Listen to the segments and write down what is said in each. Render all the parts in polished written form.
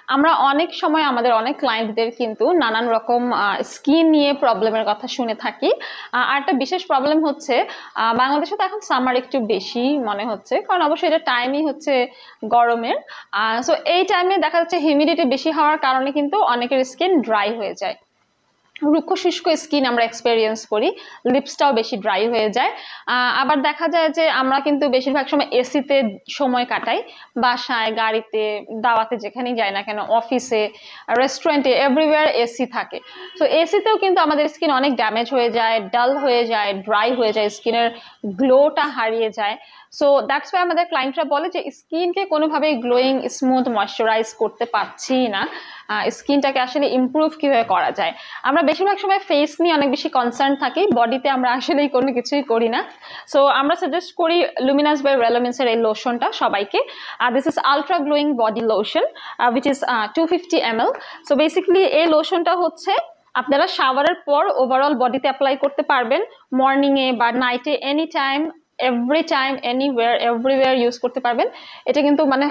আমরা অনেক সময় আমাদের অনেক ক্লায়েন্টদের কিন্তু নানান রকম স্কিন নিয়ে প্রবলেমের কথা শুনে থাকি। আর একটা বিশেষ প্রবলেম হচ্ছে বাংলাদেশে তো এখন সামার একটু বেশি মনে হচ্ছে, কারণ অবশ্যই এটা টাইমই হচ্ছে গরমের। সো এই টাইমে দেখা যাচ্ছে হিউমিডিটি বেশি হওয়ার কারণে কিন্তু অনেকের স্কিন ড্রাই হয়ে যায়, রুক্ষ শুষ্ক স্কিন আমরা এক্সপেরিয়েন্স করি, লিপসটাও বেশি ড্রাই হয়ে যায়। আবার দেখা যায় যে আমরা কিন্তু বেশিরভাগ সময় এসিতে সময় কাটাই, বাসায়, গাড়িতে, দাওয়াতে, যেখানেই যাই না কেন, অফিসে, রেস্টুরেন্টে, এভরিওয়্যার এসি থাকে। তো এসিতেও কিন্তু আমাদের স্কিন অনেক ড্যামেজ হয়ে যায়, ডাল হয়ে যায়, ড্রাই হয়ে যায়, স্কিনের গ্লোটা হারিয়ে যায়। সো দ্যাটস ওয়াই আমাদের ক্লায়েন্টরা বলে যে স্কিনকে কোনোভাবেই গ্লোয়িং, স্মুথ, ময়শ্চারাইজ করতে পারছি না, স্কিনটাকে আসলে ইমপ্রুভ কিভাবে করা যায়। আমরা বেশিরভাগ সময় ফেস নিয়ে অনেক বেশি কনসার্ন থাকি, বডিতে আমরা আসলেই কোনো কিছুই করি না। সো আমরা সাজেস্ট করি লুমিনাস বাই রেলোমেন্সের এই লোশনটা সবাইকে। This is ultra glowing body lotion which is 250 ml। So basically এই লোশনটা হচ্ছে আপনারা শাওয়ারের পর ওভারঅল বডিতে অ্যাপ্লাই করতে পারবেন, মর্নিংয়ে বা নাইটে, any time, every time, anywhere, everywhere use করতে পারবেন। এটা কিন্তু মানে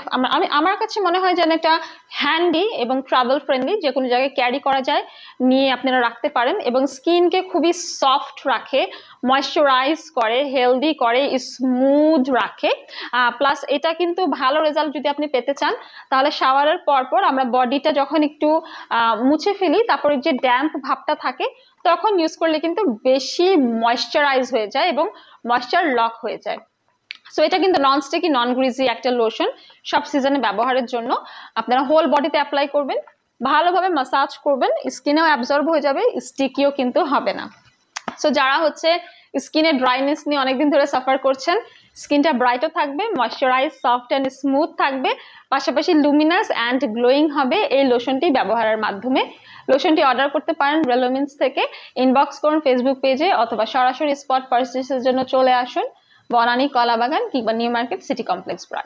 আমার কাছে মনে হয় যেন এটা হ্যান্ডি এবং ট্রাভেল ফ্রেন্ডলি, যে কোনো জায়গায় ক্যারি করা যায়, নিয়ে আপনারা রাখতে পারেন, এবং স্কিনকে খুবই সফট রাখে, ময়শ্চারাইজ করে, হেলদি করে, স্মুথ রাখে। প্লাস এটা কিন্তু ভালো রেজাল্ট যদি আপনি পেতে চান, তাহলে শাওয়ারের পরপর আমরা বডিটা যখন একটু মুছে ফেলি, তারপরে যে ড্যাম্প ভাবটা থাকে, তখন ইউজ করলে কিন্তু বেশি ময়শ্চারাইজ হয়ে যায় এবং ময়শ্চার লক হয়ে যায়। সো এটা কিন্তু নন স্টিকি, নন গ্রিজি একটা লোশন, সব সিজনে ব্যবহারের জন্য। আপনারা হোল বডিতে অ্যাপ্লাই করবেন, ভালোভাবে মাসাজ করবেন, স্কিনেও অ্যাবজর্ব হয়ে যাবে, স্টিকিও কিন্তু হবে না। সো যারা হচ্ছে স্কিনের ড্রাইনেস নিয়ে অনেকদিন ধরে সাফার করছেন, স্কিনটা ব্রাইটও থাকবে, ময়শ্চারাইজ, সফট অ্যান্ড স্মুথ থাকবে, পাশাপাশি লুমিনাস অ্যান্ড গ্লোয়িং হবে এই লোশনটি ব্যবহারের মাধ্যমে। লোশনটি অর্ডার করতে পারেন রেলোমেন্স থেকে, ইনবক্স করুন ফেসবুক পেজে, অথবা সরাসরি স্পট পারচেসের জন্য চলে আসুন বনানী, কলাবাগান কিংবা new market city complex branch.